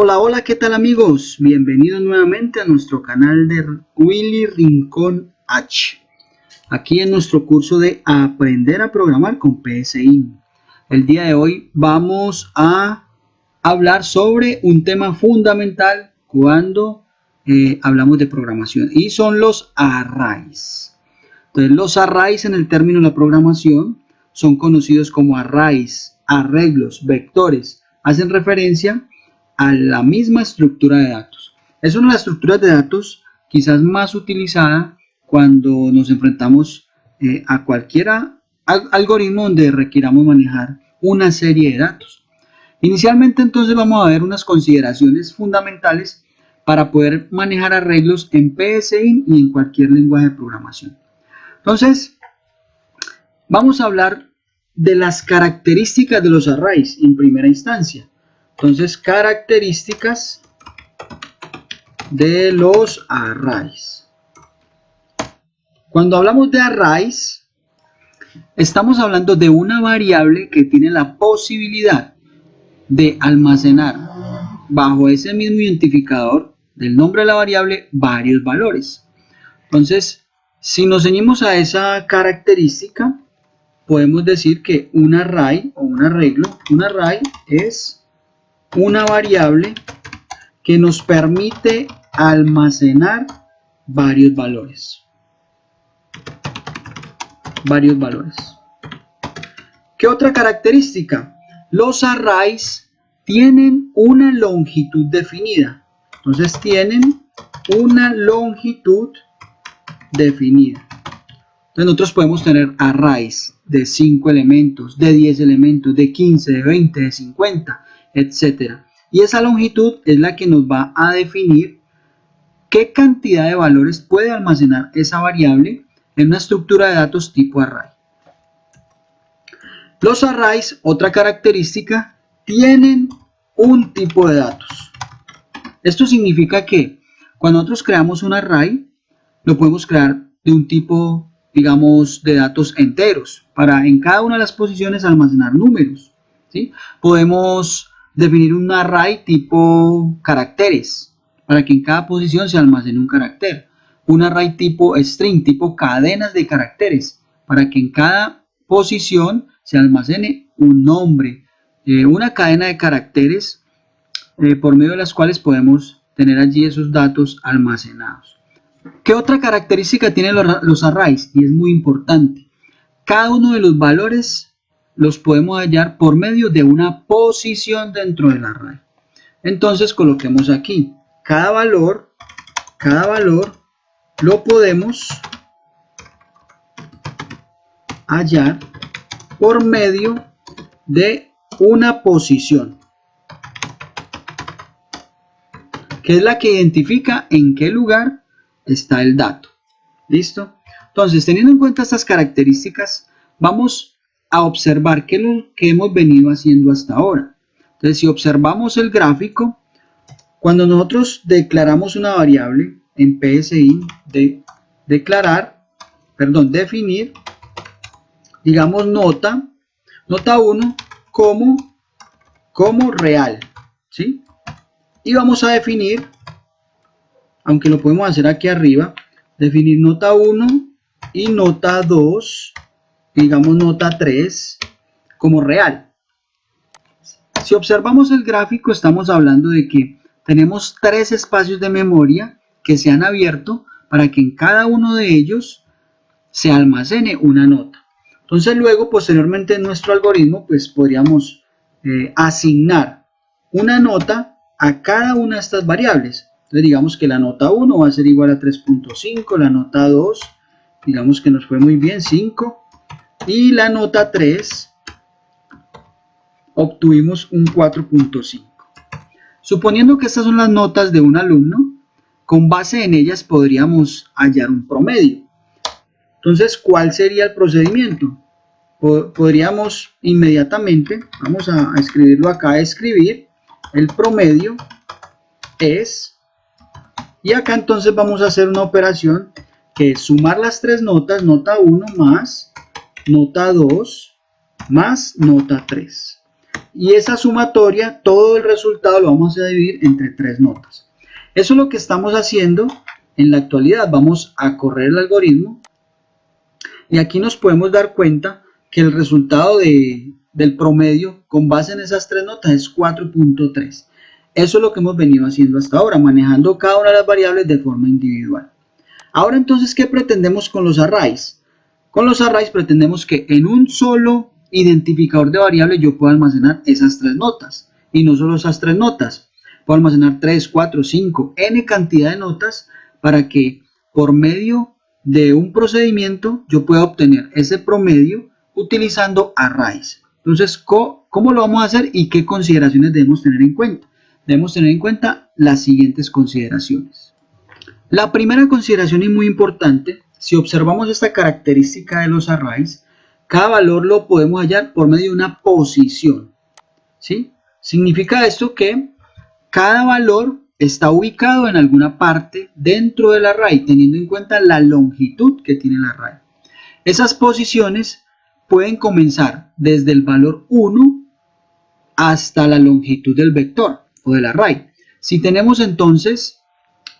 Hola, hola, ¿qué tal amigos? Bienvenidos nuevamente a nuestro canal de Willy Rincón H. Aquí en nuestro curso de Aprender a Programar con PSI. El día de hoy vamos a hablar sobre un tema fundamental cuando hablamos de programación y son los arrays. Entonces los arrays en el término de la programación son conocidos como arrays, arreglos, vectores. Hacen referencia a la misma estructura de datos. Es una de las estructuras de datos quizás más utilizada cuando nos enfrentamos a cualquier algoritmo donde requiramos manejar una serie de datos. Inicialmente entonces vamos a ver unas consideraciones fundamentales para poder manejar arreglos en PSI y en cualquier lenguaje de programación. Entonces, vamos a hablar de las características de los arrays en primera instancia. Entonces, características de los arrays. Cuando hablamos de arrays, estamos hablando de una variable que tiene la posibilidad de almacenar bajo ese mismo identificador del nombre de la variable varios valores. Entonces, si nos ceñimos a esa característica, podemos decir que un array o un arreglo, un array es una variable que nos permite almacenar varios valores. ¿Qué otra característica? Los arrays tienen una longitud definida. Entonces tienen una longitud definida. Entonces nosotros podemos tener arrays de 5 elementos, de 10 elementos, de 15, de 20, de 50, etc. Y esa longitud es la que nos va a definir qué cantidad de valores puede almacenar esa variable en una estructura de datos tipo array. Los arrays, otra característica, tienen un tipo de datos. Esto significa que cuando nosotros creamos un array, lo podemos crear de un tipo, digamos, de datos enteros, para en cada una de las posiciones almacenar números, ¿sí? Podemos definir un array tipo caracteres, para que en cada posición se almacene un carácter. Un array tipo string, tipo cadenas de caracteres, para que en cada posición se almacene un nombre, una cadena de caracteres por medio de las cuales podemos tener allí esos datos almacenados. ¿Qué otra característica tienen los arrays? Y es muy importante. Cada uno de los valores los podemos hallar por medio de una posición dentro del array. Entonces coloquemos aquí. Cada valor lo podemos hallar por medio de una posición, que es la que identifica en qué lugar está el dato. ¿Listo? Entonces, teniendo en cuenta estas características, vamos a observar qué es lo que hemos venido haciendo hasta ahora. Entonces, si observamos el gráfico, cuando nosotros declaramos una variable en PSI, definir, digamos nota 1 como real, ¿sí? Y vamos a definir, aunque lo podemos hacer aquí arriba, definir nota 1 y nota 2, digamos nota 3 como real. Si observamos el gráfico, estamos hablando de que tenemos 3 espacios de memoria que se han abierto para que en cada uno de ellos se almacene una nota. Entonces luego, posteriormente en nuestro algoritmo, pues podríamos asignar una nota a cada una de estas variables. Entonces digamos que la nota 1 va a ser igual a 3.5, la nota 2, digamos que nos fue muy bien, 5, y la nota 3 obtuvimos un 4.5. Suponiendo que estas son las notas de un alumno, con base en ellas podríamos hallar un promedio. Entonces, ¿cuál sería el procedimiento? Podríamos inmediatamente, vamos a escribirlo acá, escribir el promedio es, y acá entonces vamos a hacer una operación que es sumar las 3 notas, nota 1 más nota 2 más nota 3. y esa sumatoria, todo el resultado lo vamos a dividir entre 3 notas. Eso es lo que estamos haciendo en la actualidad. Vamos a correr el algoritmo y aquí nos podemos dar cuenta que el resultado del promedio con base en esas 3 notas es 4.3. Eso es lo que hemos venido haciendo hasta ahora, manejando cada una de las variables de forma individual. Ahora entonces, ¿qué pretendemos con los arrays? Con los arrays pretendemos que en un solo identificador de variables yo pueda almacenar esas 3 notas. Y no solo esas 3 notas, puedo almacenar 3, 4, 5, n cantidad de notas para que por medio de un procedimiento yo pueda obtener ese promedio utilizando arrays. Entonces, ¿cómo lo vamos a hacer y qué consideraciones debemos tener en cuenta? Debemos tener en cuenta las siguientes consideraciones. La primera consideración y muy importante, si observamos esta característica de los arrays, cada valor lo podemos hallar por medio de una posición, ¿sí? Significa esto que cada valor está ubicado en alguna parte dentro del array, teniendo en cuenta la longitud que tiene el array. Esas posiciones pueden comenzar desde el valor 1 hasta la longitud del vector o del array. Si tenemos entonces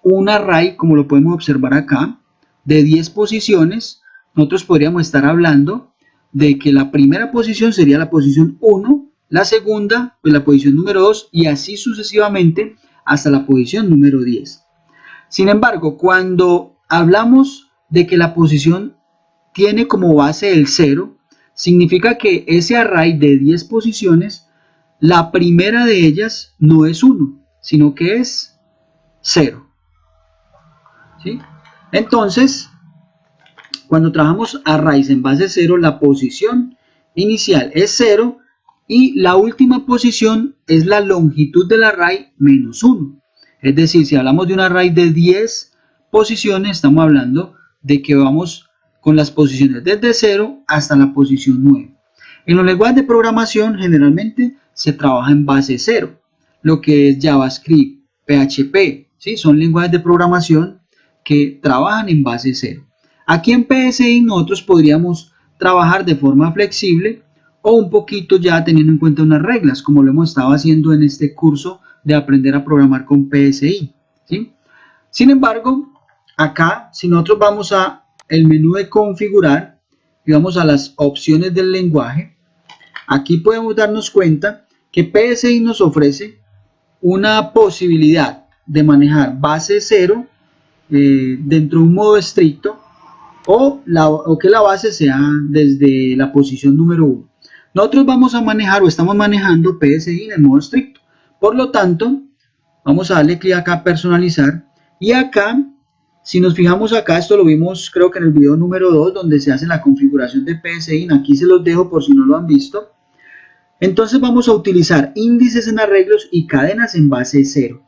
un array, como lo podemos observar acá, de 10 posiciones, nosotros podríamos estar hablando de que la primera posición sería la posición 1, la segunda, pues la posición número 2 y así sucesivamente hasta la posición número 10. Sin embargo, cuando hablamos de que la posición tiene como base el 0, significa que ese array de 10 posiciones, la primera de ellas no es 1, sino que es 0. ¿Sí? Entonces, cuando trabajamos arrays en base 0, la posición inicial es 0 y la última posición es la longitud del array menos 1. Es decir, si hablamos de un array de 10 posiciones, estamos hablando de que vamos con las posiciones desde 0 hasta la posición 9. En los lenguajes de programación generalmente se trabaja en base 0, lo que es JavaScript, PHP, ¿sí? Son lenguajes de programación que trabajan en base 0. Aquí en PSI nosotros podríamos trabajar de forma flexible o un poquito ya teniendo en cuenta unas reglas, como lo hemos estado haciendo en este curso de aprender a programar con PSI, ¿sí? Sin embargo, acá, si nosotros vamos a el menú de configurar y vamos a las opciones del lenguaje, aquí podemos darnos cuenta que PSI nos ofrece una posibilidad de manejar base 0 dentro de un modo estricto o que la base sea desde la posición número 1. Nosotros vamos a manejar o estamos manejando PSI en el modo estricto. Por lo tanto, vamos a darle clic acá a personalizar y acá, si nos fijamos acá, esto lo vimos creo que en el video número 2 donde se hace la configuración de PSI, aquí se los dejo por si no lo han visto. Entonces vamos a utilizar índices en arreglos y cadenas en base 0.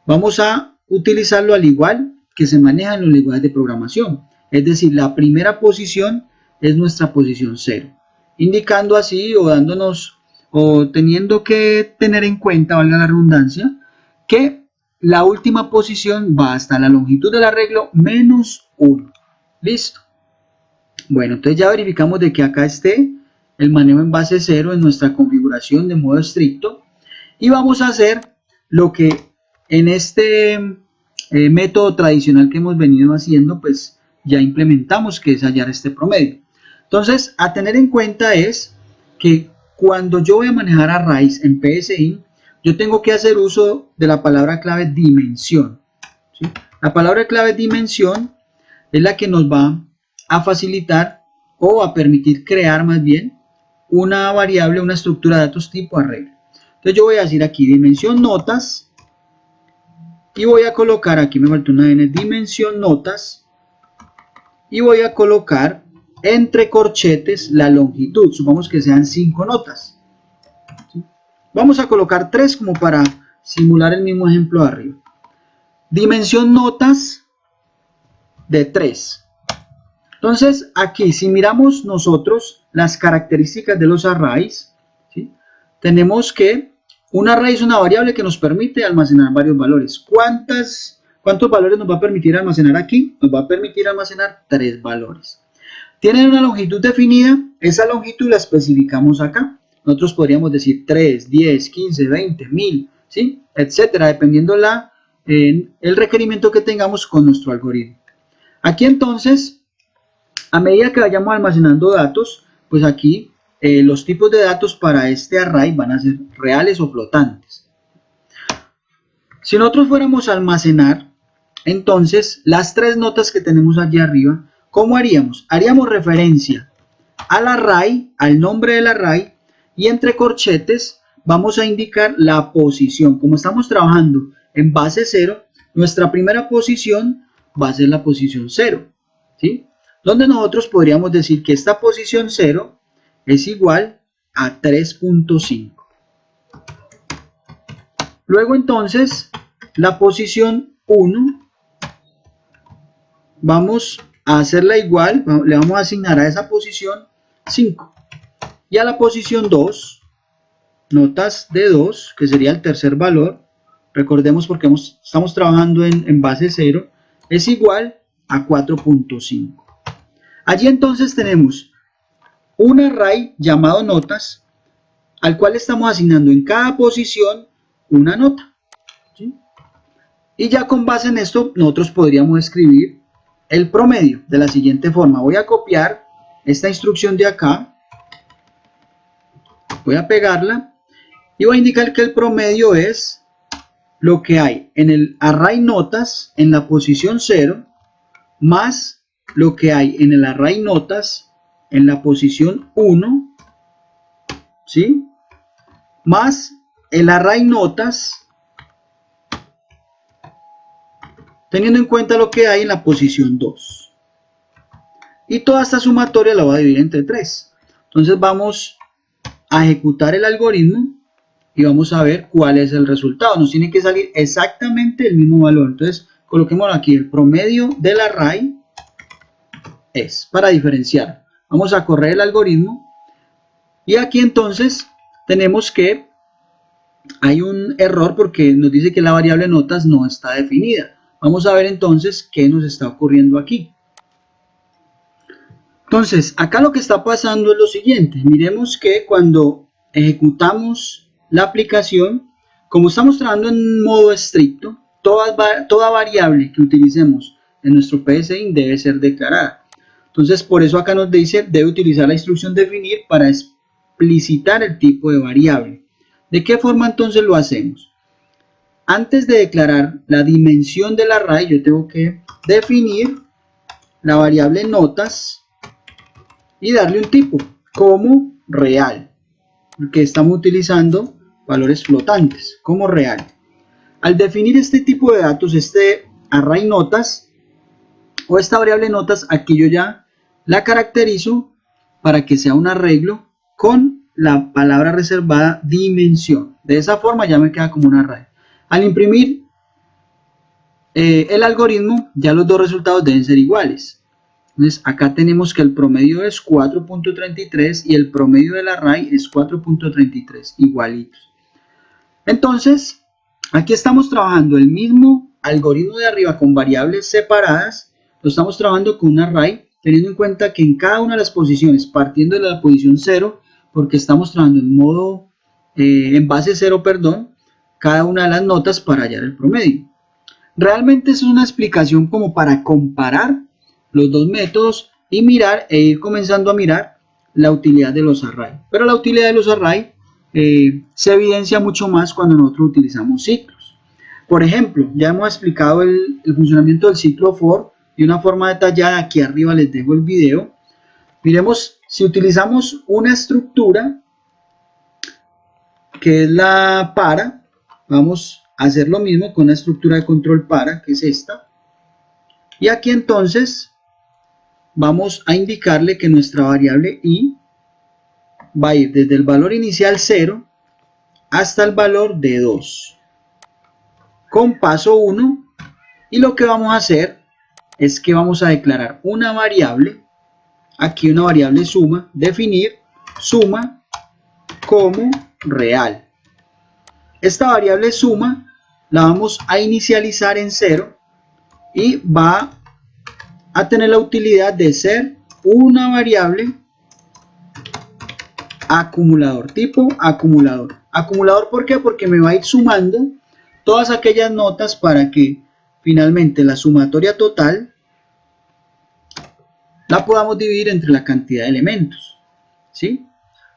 Vamos a utilizarlo al igual que se maneja en los lenguajes de programación. Es decir, la primera posición es nuestra posición 0. Indicando así o dándonos o teniendo que tener en cuenta, valga la redundancia, que la última posición va hasta la longitud del arreglo menos 1. Listo. Bueno, entonces ya verificamos de que acá esté el manejo en base 0 en nuestra configuración de modo estricto. Y vamos a hacer lo que en este método tradicional que hemos venido haciendo, pues ya implementamos, que es hallar este promedio. Entonces, a tener en cuenta es que cuando yo voy a manejar arrays en PSI, yo tengo que hacer uso de la palabra clave dimensión, ¿sí? La palabra clave dimensión es la que nos va a facilitar o a permitir crear más bien una variable, una estructura de datos tipo array. Entonces yo voy a decir aquí dimensión notas y voy a colocar, aquí me faltó una n, dimensión notas y voy a colocar entre corchetes la longitud, supongamos que sean 5 notas. ¿Sí? Vamos a colocar 3 como para simular el mismo ejemplo de arriba. Dimensión notas de 3. Entonces aquí si miramos nosotros las características de los arrays, ¿sí? Tenemos que un array es una variable que nos permite almacenar varios valores. ¿Cuántos valores nos va a permitir almacenar aquí? Nos va a permitir almacenar 3 valores. Tienen una longitud definida, esa longitud la especificamos acá. nosotros podríamos decir 3, 10, 15, 20, 1000, ¿sí? Etcétera, dependiendo el requerimiento que tengamos con nuestro algoritmo. Aquí entonces, a medida que vayamos almacenando datos, pues aquí los tipos de datos para este array van a ser reales o flotantes. Si nosotros fuéramos a almacenar, entonces, las tres notas que tenemos allí arriba, ¿cómo haríamos? Haríamos referencia al array, al nombre del array, y entre corchetes vamos a indicar la posición. Como estamos trabajando en base 0, nuestra primera posición va a ser la posición 0, ¿sí? Donde nosotros podríamos decir que esta posición 0 es igual a 3.5. Luego entonces, la posición 1 vamos a hacerla igual, le vamos a asignar a esa posición 5. Y a la posición 2, notas de 2, que sería el tercer valor, recordemos porque estamos trabajando en base 0, es igual a 4.5. Allí entonces tenemos un array llamado notas, al cual estamos asignando en cada posición una nota, ¿sí? Y ya con base en esto, nosotros podríamos escribir el promedio de la siguiente forma. Voy a copiar esta instrucción de acá, voy a pegarla y voy a indicar que el promedio es lo que hay en el array notas en la posición 0 más lo que hay en el array notas en la posición 1, ¿sí? Más el array notas teniendo en cuenta lo que hay en la posición 2. Y toda esta sumatoria la voy a dividir entre 3. Entonces vamos a ejecutar el algoritmo y vamos a ver cuál es el resultado. Nos tiene que salir exactamente el mismo valor. Entonces coloquemos aquí el promedio del array es para diferenciar. Vamos a correr el algoritmo y aquí entonces tenemos que hay un error porque nos dice que la variable notas no está definida. Vamos a ver entonces qué nos está ocurriendo aquí. Entonces, acá lo que está pasando es lo siguiente. Miremos que cuando ejecutamos la aplicación, como estamos trabajando en modo estricto, toda variable que utilicemos en nuestro PSIN debe ser declarada. Entonces, por eso acá nos dice, debe utilizar la instrucción definir para explicitar el tipo de variable. ¿De qué forma entonces lo hacemos? Antes de declarar la dimensión del array, yo tengo que definir la variable notas y darle un tipo como real, porque estamos utilizando valores flotantes como real. Al definir este tipo de datos, este array notas o esta variable notas, aquí yo ya la caracterizo para que sea un arreglo con la palabra reservada dimensión. De esa forma ya me queda como un array. Al imprimir el algoritmo, ya los dos resultados deben ser iguales. Entonces acá tenemos que el promedio es 4.33 y el promedio del array es 4.33, igualitos. Entonces, aquí estamos trabajando el mismo algoritmo de arriba con variables separadas, lo estamos trabajando con un array, teniendo en cuenta que en cada una de las posiciones, partiendo de la posición 0, porque estamos trabajando en modo, en base 0, perdón, cada una de las notas para hallar el promedio. Realmente es una explicación como para comparar los dos métodos y mirar e ir comenzando a mirar la utilidad de los arrays. Pero la utilidad de los arrays se evidencia mucho más cuando nosotros utilizamos ciclos. Por ejemplo, ya hemos explicado el funcionamiento del ciclo for de una forma detallada. Aquí arriba les dejo el video. Miremos, si utilizamos una estructura que es la para, vamos a hacer lo mismo con la estructura de control para, que es esta. Y aquí entonces vamos a indicarle que nuestra variable i va a ir desde el valor inicial 0 hasta el valor de 2 con paso 1, y lo que vamos a hacer es que vamos a declarar una variable, aquí una variable suma, definir suma como real. Esta variable suma la vamos a inicializar en 0 y va a tener la utilidad de ser una variable acumulador, tipo acumulador. Acumulador, ¿por qué? Porque me va a ir sumando todas aquellas notas para que finalmente la sumatoria total la podamos dividir entre la cantidad de elementos, ¿sí?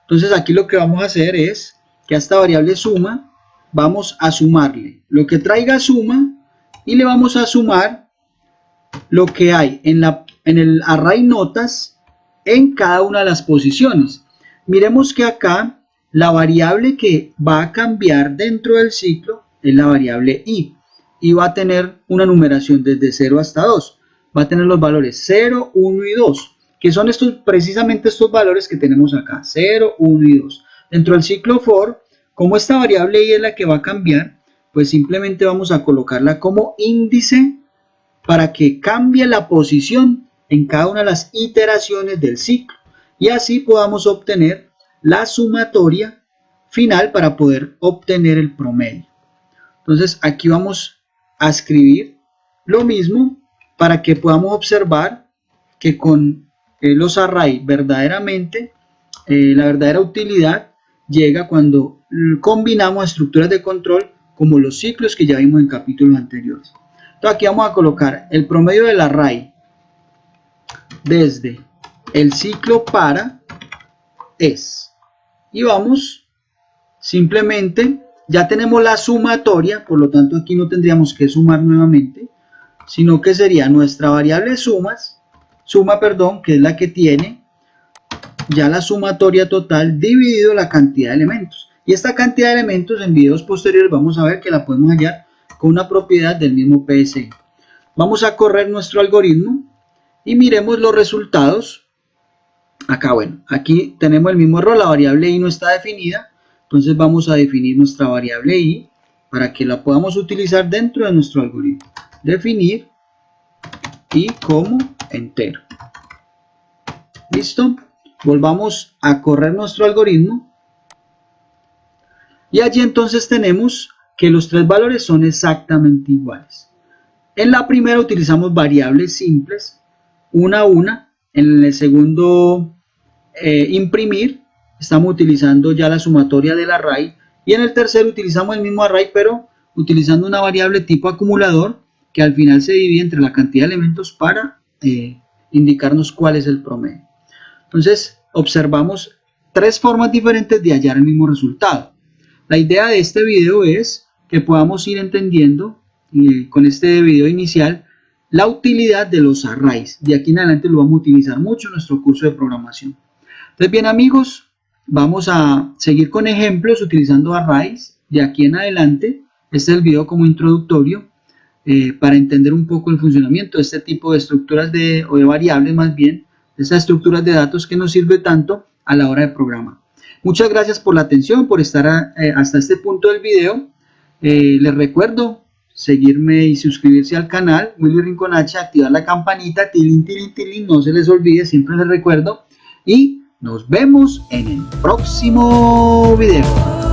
Entonces aquí lo que vamos a hacer es que a esta variable suma vamos a sumarle lo que traiga suma y le vamos a sumar lo que hay en el array notas en cada una de las posiciones. Miremos que acá la variable que va a cambiar dentro del ciclo es la variable i va a tener una numeración desde 0 hasta 2. Va a tener los valores 0, 1 y 2, que son precisamente estos valores que tenemos acá, 0, 1 y 2. Dentro del ciclo for, como esta variable i es la que va a cambiar, pues simplemente vamos a colocarla como índice para que cambie la posición en cada una de las iteraciones del ciclo y así podamos obtener la sumatoria final para poder obtener el promedio. Entonces aquí vamos a escribir lo mismo para que podamos observar que con los arrays verdaderamente la verdadera utilidad llega cuando combinamos estructuras de control como los ciclos que ya vimos en capítulos anteriores. Entonces aquí vamos a colocar el promedio del array desde el ciclo para es y vamos simplemente, ya tenemos la sumatoria, por lo tanto aquí no tendríamos que sumar nuevamente, sino que sería nuestra variable suma, que es la que tiene ya la sumatoria total dividido la cantidad de elementos. Y esta cantidad de elementos en videos posteriores vamos a ver que la podemos hallar con una propiedad del mismo PSI. Vamos a correr nuestro algoritmo y miremos los resultados. Acá, bueno, aquí tenemos el mismo error, la variable i no está definida, entonces vamos a definir nuestra variable i para que la podamos utilizar dentro de nuestro algoritmo. Definir i como entero. ¿Listo? Volvamos a correr nuestro algoritmo y allí entonces tenemos que los tres valores son exactamente iguales. En la primera utilizamos variables simples, una a una. En el segundo imprimir, estamos utilizando ya la sumatoria del array. Y en el tercero utilizamos el mismo array, pero utilizando una variable tipo acumulador, que al final se divide entre la cantidad de elementos para indicarnos cuál es el promedio. Entonces, observamos tres formas diferentes de hallar el mismo resultado. La idea de este video es que podamos ir entendiendo, con este video inicial, la utilidad de los arrays. De aquí en adelante lo vamos a utilizar mucho en nuestro curso de programación. Entonces, bien amigos, vamos a seguir con ejemplos utilizando arrays. De aquí en adelante, este es el video como introductorio para entender un poco el funcionamiento de este tipo de estructuras o de variables más bien, esas estructuras de datos que nos sirve tanto a la hora de programar. Muchas gracias por la atención, por estar hasta este punto del video. Les recuerdo seguirme y suscribirse al canal Willy Rincón H, activar la campanita, tilín, tilín, tilín, no se les olvide, siempre les recuerdo. Y nos vemos en el próximo video.